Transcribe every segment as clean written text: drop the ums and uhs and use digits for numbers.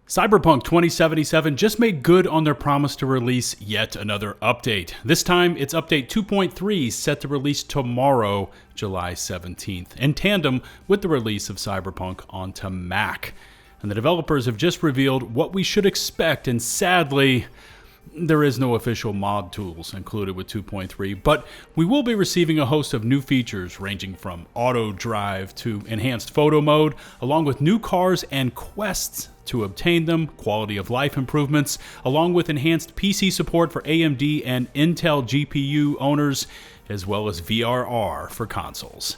Cyberpunk 2077 just made good on their promise to release yet another update. This time, it's update 2.3 set to release tomorrow, July 17th, in tandem with the release of Cyberpunk onto Mac. And the developers have just revealed what we should expect, and sadly, there is no official mod tools included with 2.3, but we will be receiving a host of new features ranging from Autodrive to enhanced Photomode, along with new cars and quests to obtain them, quality of life improvements, along with enhanced PC support for AMD and Intel GPU owners, as well as VRR for consoles.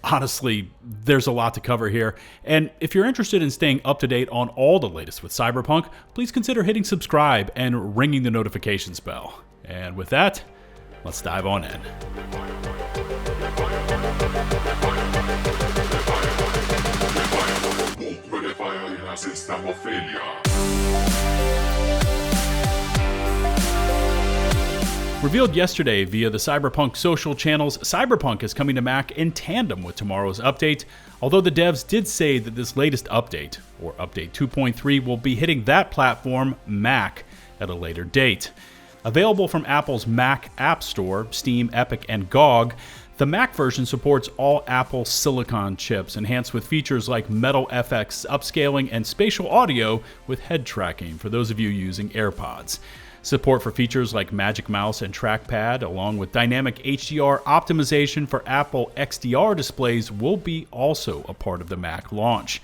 Honestly, there's a lot to cover here, and if you're interested in staying up to date on all the latest with Cyberpunk, please consider hitting subscribe and ringing the notifications bell. And with that, let's dive on in. Revealed yesterday via the Cyberpunk social channels, Cyberpunk is coming to Mac in tandem with tomorrow's update, although the devs did say that this latest update, or update 2.3, will be hitting that platform, Mac, at a later date. Available from Apple's Mac App Store, Steam, Epic, and GOG, the Mac version supports all Apple Silicon chips, enhanced with features like Metal FX upscaling and spatial audio with head tracking for those of you using AirPods. Support for features like Magic Mouse and Trackpad, along with dynamic HDR optimization for Apple XDR displays, will be also a part of the Mac launch.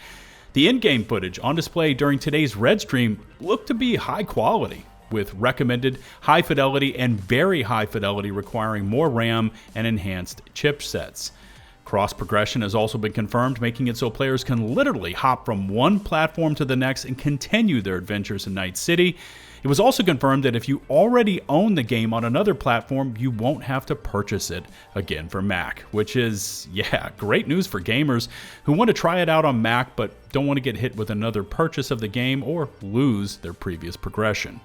The in-game footage on display during today's REDSTREAM looked to be high quality, with recommended high fidelity and very high fidelity requiring more RAM and enhanced chipsets. Cross progression has also been confirmed, making it so players can literally hop from one platform to the next and continue their adventures in Night City. It was also confirmed that if you already own the game on another platform, you won't have to purchase it again for Mac, which is, great news for gamers who want to try it out on Mac but don't want to get hit with another purchase of the game or lose their previous progression.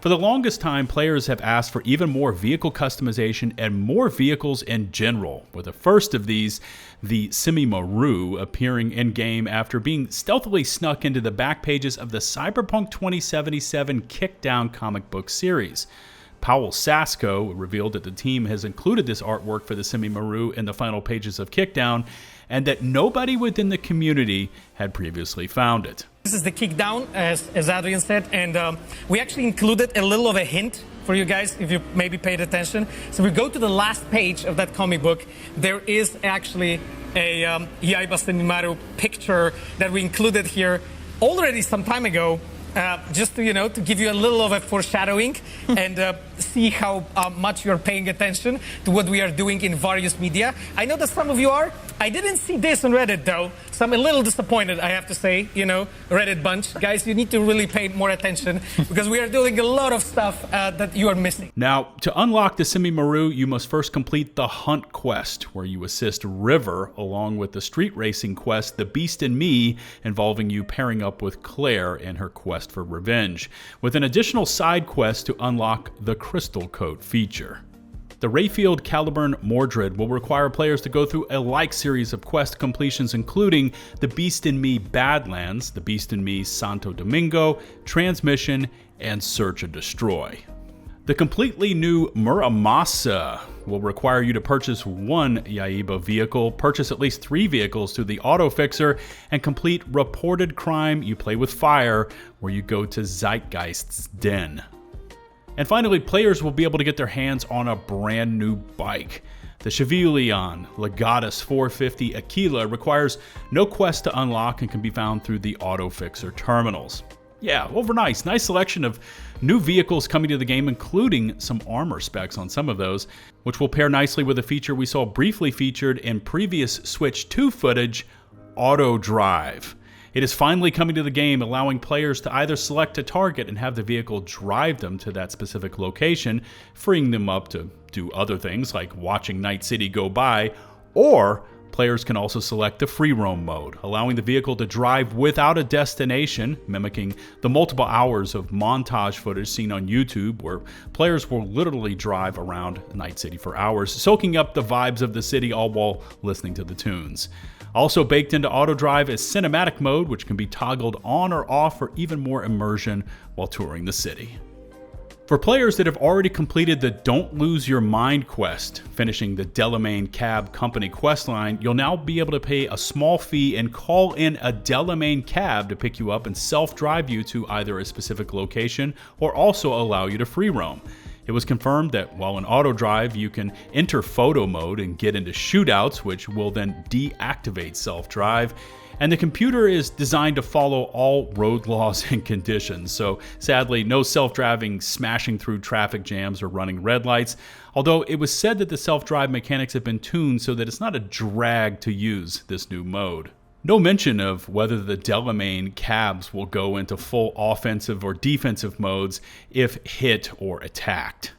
For the longest time, players have asked for even more vehicle customization and more vehicles in general, with the first of these, the Semi-Maru, appearing in-game after being stealthily snuck into the back pages of the Cyberpunk 2077 Kickdown comic book series. Powell Sasko revealed that the team has included this artwork for the Semi-Maru in the final pages of Kickdown, and that nobody within the community had previously found it. This is the Kickdown, as Adrian said, and we actually included a little of a hint for you guys, if you maybe paid attention. So we go to the last page of that comic book, there is actually a Yaiba Semi-Maru picture that we included here already some time ago, just to, to give you a little of a foreshadowing and see how much you're paying attention to what we are doing in various media. I know that some of you are. I didn't see this on Reddit, though, so I'm a little disappointed, I have to say, Reddit bunch. Guys, you need to really pay more attention because we are doing a lot of stuff that you are missing. Now, to unlock the Semi-Maru, you must first complete the Hunt quest, where you assist River, along with the street racing quest, The Beast and Me, involving you pairing up with Claire in her quest for revenge, with an additional side quest to unlock the CrystalCoat feature. The Rayfield Caliburn Mordred will require players to go through a like series of quest completions, including The Beast in Me Badlands, The Beast in Me Santo Domingo, Transmission, and Search and Destroy. The completely new Muramasa will require you to purchase one Yaiba vehicle, purchase at least 3 vehicles through the Auto Fixer, and complete Reported Crime You Play with Fire, where you go to Zeitgeist's Den. And finally, players will be able to get their hands on a brand new bike. The Chevillon Legatus 450 Aquila requires no quest to unlock and can be found through the Auto Fixer terminals. Yeah, nice selection of new vehicles coming to the game, including some armor specs on some of those, which will pair nicely with a feature we saw briefly featured in previous Switch 2 footage, Autodrive. It is finally coming to the game, allowing players to either select a target and have the vehicle drive them to that specific location, freeing them up to do other things like watching Night City go by, or players can also select the free roam mode, allowing the vehicle to drive without a destination, mimicking the multiple hours of montage footage seen on YouTube, where players will literally drive around Night City for hours, soaking up the vibes of the city all while listening to the tunes. Also baked into Autodrive is cinematic mode, which can be toggled on or off for even more immersion while touring the city. For players that have already completed the Don't Lose Your Mind quest, finishing the Delamain Cab Company questline, you'll now be able to pay a small fee and call in a Delamain cab to pick you up and self-drive you to either a specific location or also allow you to free roam. It was confirmed that while in Autodrive, you can enter photo mode and get into shootouts, which will then deactivate self-drive. And the computer is designed to follow all road laws and conditions, so sadly no self-driving smashing through traffic jams or running red lights, although it was said that the self-drive mechanics have been tuned so that it's not a drag to use this new mode. No mention of whether the Delamain cabs will go into full offensive or defensive modes if hit or attacked.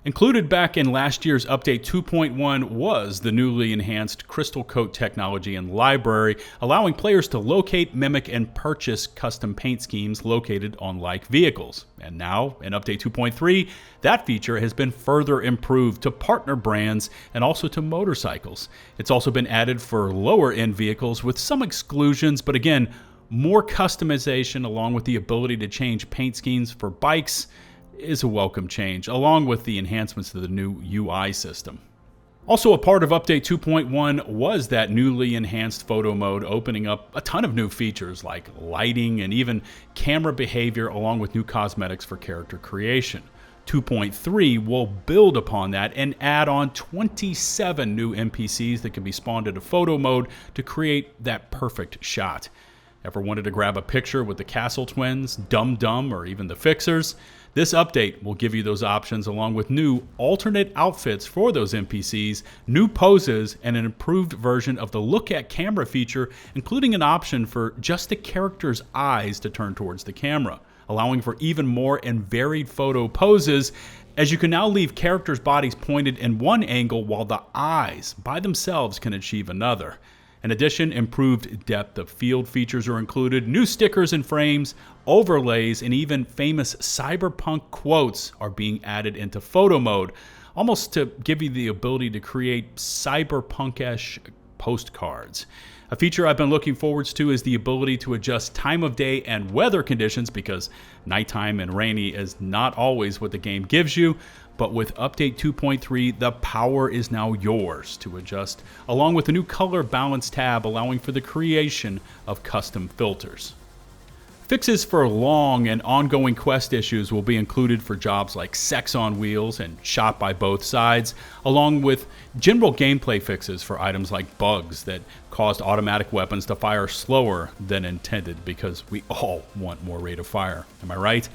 Included back in last year's Update 2.1 was the newly enhanced CrystalCoat technology and library, allowing players to locate, mimic, and purchase custom paint schemes located on like vehicles. And now, in Update 2.3, that feature has been further improved to partner brands and also to motorcycles. It's also been added for lower-end vehicles with some exclusions, but again, more customization along with the ability to change paint schemes for bikes is a welcome change, along with the enhancements to the new UI system. Also a part of Update 2.1 was that newly enhanced photo mode, opening up a ton of new features like lighting and even camera behavior, along with new cosmetics for character creation. 2.3 will build upon that and add on 27 new NPCs that can be spawned into photo mode to create that perfect shot. Ever wanted to grab a picture with the Castle Twins, Dum Dum, or even the Fixers? This update will give you those options along with new alternate outfits for those NPCs, new poses, and an improved version of the look at camera feature, including an option for just the character's eyes to turn towards the camera, allowing for even more and varied photo poses, as you can now leave characters' bodies pointed in one angle while the eyes by themselves can achieve another. In addition, improved depth of field features are included, new stickers and frames, overlays, and even famous Cyberpunk quotes are being added into photo mode, almost to give you the ability to create cyberpunk-esque postcards. A feature I've been looking forward to is the ability to adjust time of day and weather conditions, because nighttime and rainy is not always what the game gives you. But with Update 2.3, the power is now yours to adjust, along with a new color balance tab allowing for the creation of custom filters. Fixes for long and ongoing quest issues will be included for jobs like Sex on Wheels and Shot by Both Sides, along with general gameplay fixes for items like bugs that caused automatic weapons to fire slower than intended, because we all want more rate of fire. Am I right?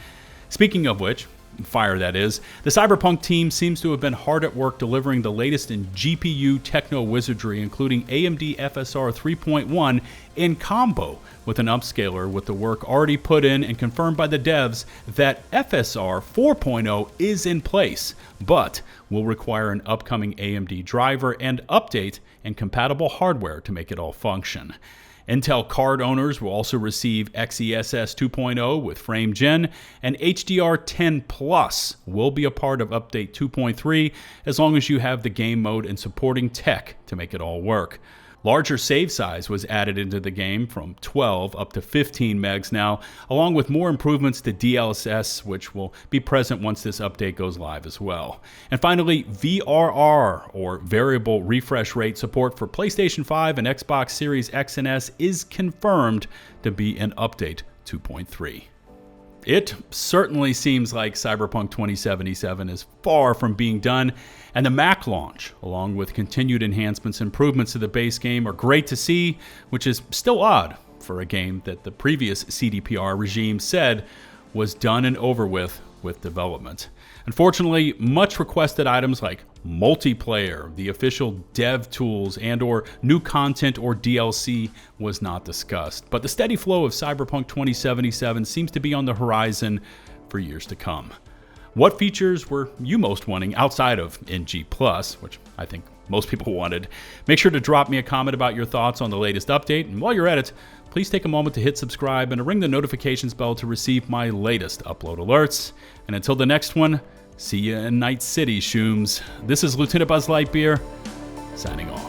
Speaking of which, fire that is, the Cyberpunk team seems to have been hard at work delivering the latest in GPU techno wizardry, including AMD FSR 3.1 in combo with an upscaler, with the work already put in and confirmed by the devs that FSR 4.0 is in place, but will require an upcoming AMD driver and update and compatible hardware to make it all function. Intel card owners will also receive XeSS 2.0 with Frame Gen, and HDR10 Plus will be a part of Update 2.3 as long as you have the game mode and supporting tech to make it all work. Larger save size was added into the game from 12 up to 15 megs now, along with more improvements to DLSS, which will be present once this update goes live as well. And finally, VRR, or Variable Refresh Rate support for PlayStation 5 and Xbox Series X and S, is confirmed to be in Update 2.3. It certainly seems like Cyberpunk 2077 is far from being done, and the Mac launch, along with continued enhancements and improvements to the base game, are great to see, which is still odd for a game that the previous CDPR regime said was done and over with development. Unfortunately, much requested items like multiplayer, the official dev tools, and or new content or DLC was not discussed. But the steady flow of Cyberpunk 2077 seems to be on the horizon for years to come. What features were you most wanting outside of NG+, which I think most people wanted? Make sure to drop me a comment about your thoughts on the latest update, and while you're at it, please take a moment to hit subscribe and to ring the notifications bell to receive my latest upload alerts. And until the next one, see ya in Night City, Shooms. This is LtBuzzLitebeer, signing off.